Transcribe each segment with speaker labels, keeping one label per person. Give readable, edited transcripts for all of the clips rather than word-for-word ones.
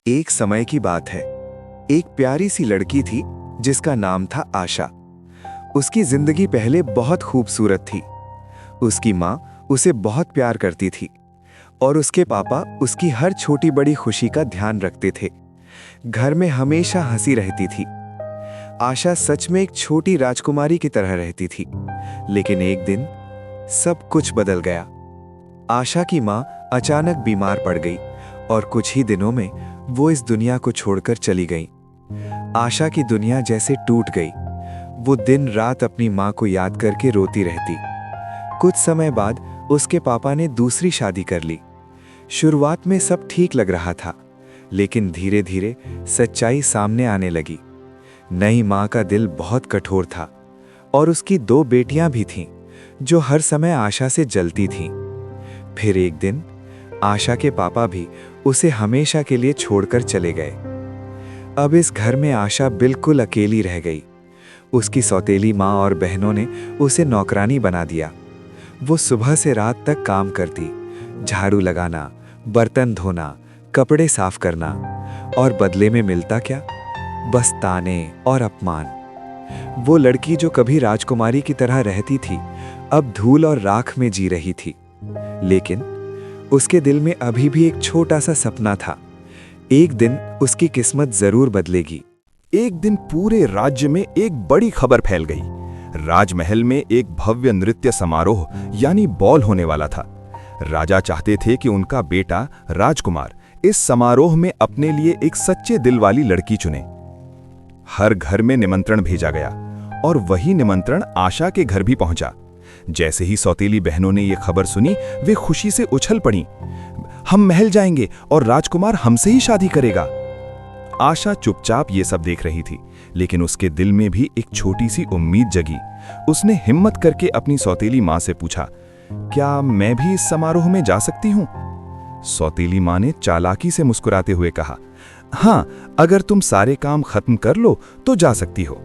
Speaker 1: एक समय की बात है। एक प्यारी सी लड़की थी जिसका नाम था आशा। उसकी जिंदगी पहले बहुत खूबसूरत थी। उसकी माँ उसे बहुत प्यार करती थी और उसके पापा उसकी हर छोटी बड़ी खुशी का ध्यान रखते थे। घर में हमेशा हंसी रहती थी। आशा सच में एक छोटी राजकुमारी की तरह रहती थी। लेकिन एक दिन सब कुछ बदल गया। आशा की माँ अचानक बीमार पड़ गई और कुछ ही दिनों में वो इस दुनिया को छोड़कर चली गई। आशा की दुनिया जैसे टूट गई। वो दिन रात अपनी माँ को याद करके रोती रहती। कुछ समय बाद उसके पापा ने दूसरी शादी कर ली। शुरुआत में सब ठीक लग रहा था, लेकिन धीरे धीरे सच्चाई सामने आने लगी। नई माँ का दिल बहुत कठोर था और उसकी 2 बेटियां भी थीं, जो हर समय आशा से जलती थीं। फिर एक दिन आशा के पापा भी उसे हमेशा के लिए छोड़कर चले गए। अब इस घर में आशा बिल्कुल अकेली रह गई। उसकी सौतेली माँ और बहनों ने उसे नौकरानी बना दिया। वो सुबह से रात तक काम करती, झाड़ू लगाना, बर्तन धोना, कपड़े साफ करना, और बदले में मिलता क्या? बस ताने और अपमान। वो लड़की जो कभी राजकुमारी की तरह रहती थी, अब धूल और राख में जी रही थी। लेकिन उसके दिल में अभी भी एक छोटा सा सपना था। एक दिन उसकी किस्मत जरूर बदलेगी।
Speaker 2: एक दिन पूरे राज्य में एक बड़ी खबर फैल गई। राजमहल में एक भव्य नृत्य समारोह यानी बॉल होने वाला था। राजा चाहते थे कि उनका बेटा राजकुमार इस समारोह में अपने लिए एक सच्चे दिल वाली लड़की चुने। हर घर में निमंत्रण भेजा गया और वही निमंत्रण आशा के घर भी पहुंचा। जैसे ही सौतेली बहनों ने यह खबर सुनी, वे खुशी से उछल पड़ी। हम महल जाएंगे और राजकुमार हमसे ही शादी करेगा। आशा चुपचाप ये सब देख रही थी, लेकिन उसके दिल में भी एक छोटी सी उम्मीद जगी। उसने हिम्मत करके अपनी सौतेली माँ से पूछा, क्या मैं भी इस समारोह में जा सकती हूँ? सौतेली माँ ने चालाकी से मुस्कुराते हुए कहा, हाँ, अगर तुम सारे काम खत्म कर लो तो जा सकती हो।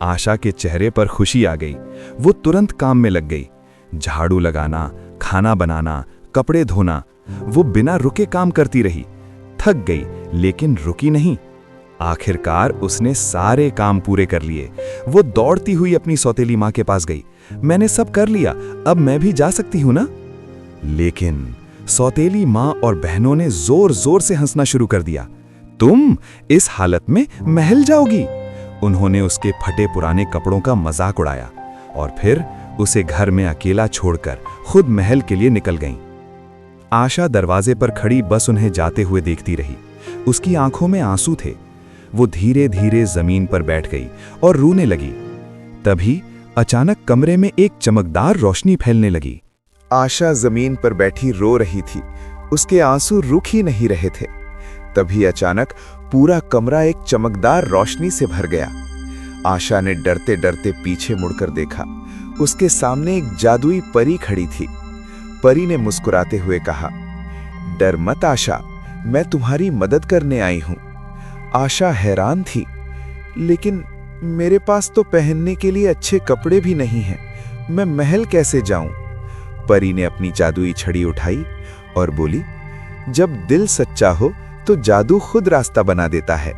Speaker 2: आशा के चेहरे पर खुशी आ गई। वो तुरंत काम में लग गई। झाड़ू लगाना, खाना बनाना, कपड़े धोना, वो बिना रुके काम करती रही। थक गई, लेकिन रुकी नहीं। आखिरकार उसने सारे काम पूरे कर लिए। वो दौड़ती हुई अपनी सौतेली माँ के पास गई। मैंने सब कर लिया, अब मैं भी जा सकती हूँ ना? लेकिन सौतेली माँ और बहनों ने जोर जोर से हंसना शुरू कर दिया। तुम इस हालत में महल जाओगी? उन्होंने उसके फटे पुराने कपड़ों का मजाक उड़ाया और फिर उसे घर में अकेला छोड़कर खुद महल के लिए निकल गईं। आशा दरवाजे पर खड़ी बस उन्हें जाते हुए देखती रही। उसकी आंखों में आंसू थे। वो धीरे धीरे जमीन पर बैठ गई और रोने लगी। तभी अचानक कमरे में एक चमकदार रोशनी फैलने लगी।
Speaker 1: आशा जमीन पर बैठी रो रही थी। उसके आंसू रुक ही नहीं रहे थे। तभी अचानक पूरा कमरा एक चमकदार रोशनी से भर गया। आशा ने डरते डरते पीछे मुड़कर देखा। उसके सामने एक जादुई परी खड़ी थी। परी ने मुस्कुराते हुए कहा, डर मत आशा, मैं तुम्हारी मदद करने आई हूं। आशा हैरान थी, लेकिन मेरे पास तो पहनने के लिए अच्छे कपड़े भी नहीं हैं। मैं महल कैसे जाऊं? परी ने अपनी जादुई छड़ी उठाई और बोली, जब दिल सच्चा हो तो जादू खुद रास्ता बना देता है।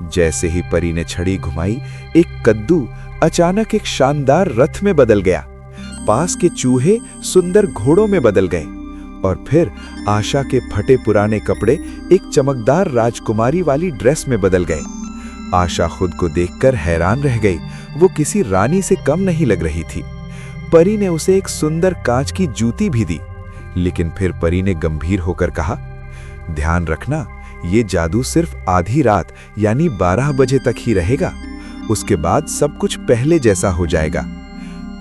Speaker 1: जैसे ही परी ने छड़ी घुमाई, एक कद्दू अचानक एक शानदार रथ में बदल गया। पास के चूहे सुंदर घोड़ों में बदल गए और फिर आशा के फटे पुराने कपड़े एक चमकदार राजकुमारी वाली ड्रेस में बदल गए। आशा खुद को देखकर हैरान रह गई। वो किसी रानी से कम नहीं लग रही थी। परी ने उसे एक सुंदर कांच की जूती भी दी, लेकिन फिर परी ने गंभीर होकर कहा, ध्यान रखना, ये जादू सिर्फ आधी रात यानी 12 बजे तक ही रहेगा। उसके बाद सब कुछ पहले जैसा हो जाएगा।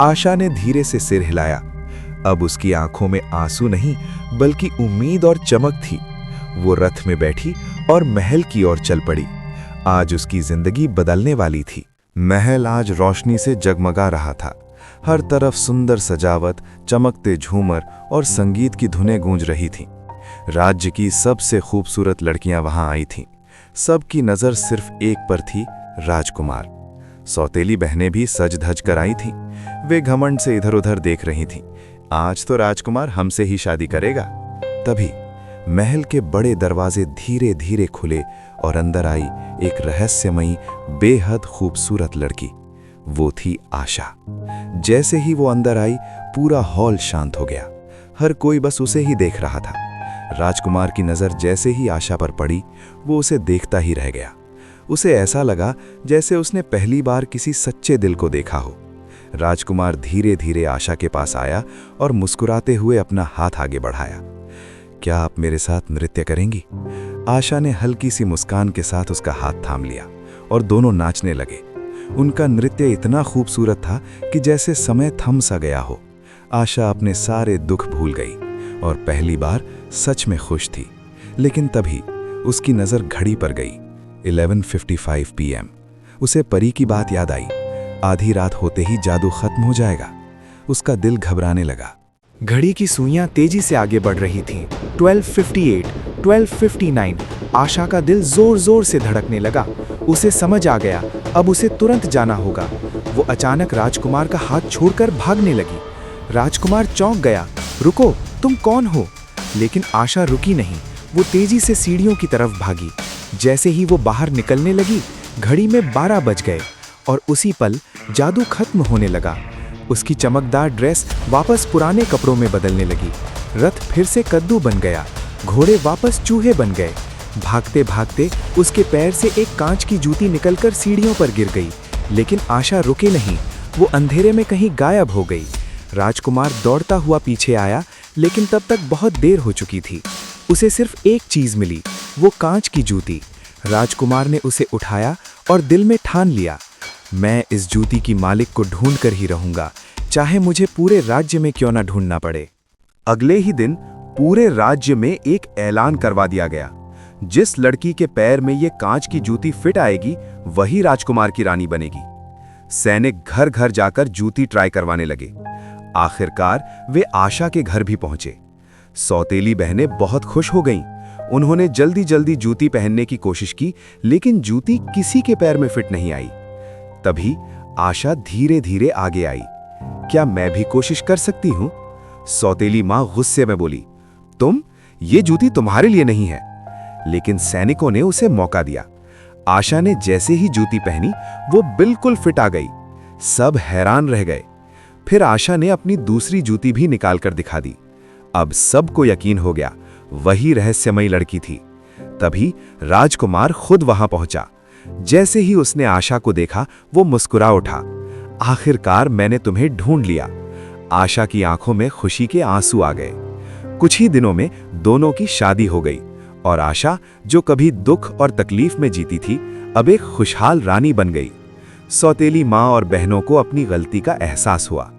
Speaker 1: आशा ने धीरे से सिर हिलाया। अब उसकी आंखों में आंसू नहीं, बल्कि उम्मीद और चमक थी। वो रथ में बैठी और महल की ओर चल पड़ी। आज उसकी जिंदगी बदलने वाली थी। महल आज रोशनी से जगमगा रहा था। हर तरफ सुंदर सजावट, चमकते झूमर और संगीत की धुनें गूंज रही थीं। राज्य की सबसे खूबसूरत लड़कियां वहां आई थीं। सबकी नजर सिर्फ एक पर थी, राजकुमार। सौतेली बहनें भी सज धज कर आई थीं। वे घमंड से इधर उधर देख रही थीं। आज तो राजकुमार हमसे ही शादी करेगा। तभी
Speaker 2: महल के बड़े दरवाजे धीरे धीरे खुले और अंदर आई एक रहस्यमयी, बेहद खूबसूरत लड़की। वो थी आशा। जैसे ही वो अंदर आई, पूरा हॉल शांत हो गया। हर कोई बस उसे ही देख रहा था। राजकुमार की नज़र जैसे ही आशा पर पड़ी, वो उसे देखता ही रह गया। उसे ऐसा लगा जैसे उसने पहली बार किसी सच्चे दिल को देखा हो। राजकुमार धीरे धीरे आशा के पास आया और मुस्कुराते हुए अपना हाथ आगे बढ़ाया। क्या आप मेरे साथ नृत्य करेंगी? आशा ने हल्की सी मुस्कान के साथ उसका हाथ थाम लिया और दोनों नाचने लगे। उनका नृत्य इतना खूबसूरत था कि जैसे समय थम सा गया हो। आशा अपने सारे दुख भूल गई और पहली बार सच में खुश थी। लेकिन तभी उसकी नज़र घड़ी पर गई। 11:55 PM। उसे परी की बात याद आई। आधी रात होते ही जादू खत्म हो जाएगा। उसका दिल घबराने लगा।
Speaker 3: घड़ी की सुइयां तेजी से आगे बढ़ रही थीं। 12:58, 12:59। आशा का दिल जोर जोर से धड़कने लगा। उसे समझ आ गया, अब उसे तुरंत जाना होगा। वो अचानक राजकुमार का हाथ छोड़कर भागने लगी। राजकुमार चौंक गया। रुको, तुम कौन हो? लेकिन आशा रुकी नहीं। वो तेजी से सीढ़ियों की तरफ भागी। जैसे ही वो बाहर निकलने लगी, घड़ी में 12 बज गए और उसी पल जादू खत्म होने लगा। उसकी चमकदार ड्रेस वापस पुराने कपड़ों में बदलने लगी। रथ फिर से कद्दू बन गया। घोड़े वापस चूहे बन गए। भागते भागते उसके पैर से एक कांच की जूती निकलकर सीढ़ियों पर गिर गई। लेकिन आशा रुके नहीं। वो अंधेरे में कहीं गायब हो गई। राजकुमार दौड़ता हुआ पीछे आया, लेकिन तब तक बहुत देर हो चुकी थी। उसे सिर्फ एक चीज मिली, वो कांच की जूती। राजकुमार ने उसे उठाया और दिल में ठान लिया, मैं इस जूती की मालिक को ढूंढ कर ही रहूंगा, चाहे मुझे पूरे राज्य में क्यों ना ढूंढना पड़े।
Speaker 2: अगले ही दिन पूरे राज्य में एक ऐलान करवा दिया गया। जिस लड़की के पैर में ये कांच की जूती फिट आएगी, वही राजकुमार की रानी बनेगी। सैनिक घर घर जाकर जूती ट्राई करवाने लगे। आखिरकार वे आशा के घर भी पहुंचे। सौतेली बहनें बहुत खुश हो गईं। उन्होंने जल्दी जल्दी जूती पहनने की कोशिश की, लेकिन जूती किसी के पैर में फिट नहीं आई। तभी आशा धीरे धीरे आगे आई। क्या मैं भी कोशिश कर सकती हूं? सौतेली मां गुस्से में बोली, तुम, ये जूती तुम्हारे लिए नहीं है। लेकिन सैनिकों ने उसे मौका दिया। आशा ने जैसे ही जूती पहनी, वो बिल्कुल फिट आ गई। सब हैरान रह गए। फिर आशा ने अपनी दूसरी जूती भी निकालकर दिखा दी। अब सबको यकीन हो गया, वही रहस्यमयी लड़की थी। तभी राजकुमार खुद वहां पहुंचा। जैसे ही उसने आशा को देखा, वो मुस्कुरा उठा। आखिरकार मैंने तुम्हें ढूंढ लिया। आशा की आंखों में खुशी के आंसू आ गए। कुछ ही दिनों में दोनों की शादी हो गई और आशा, जो कभी दुख और तकलीफ में जीती थी, अब एक खुशहाल रानी बन गई। सौतेली माँ और बहनों को अपनी गलती का एहसास हुआ।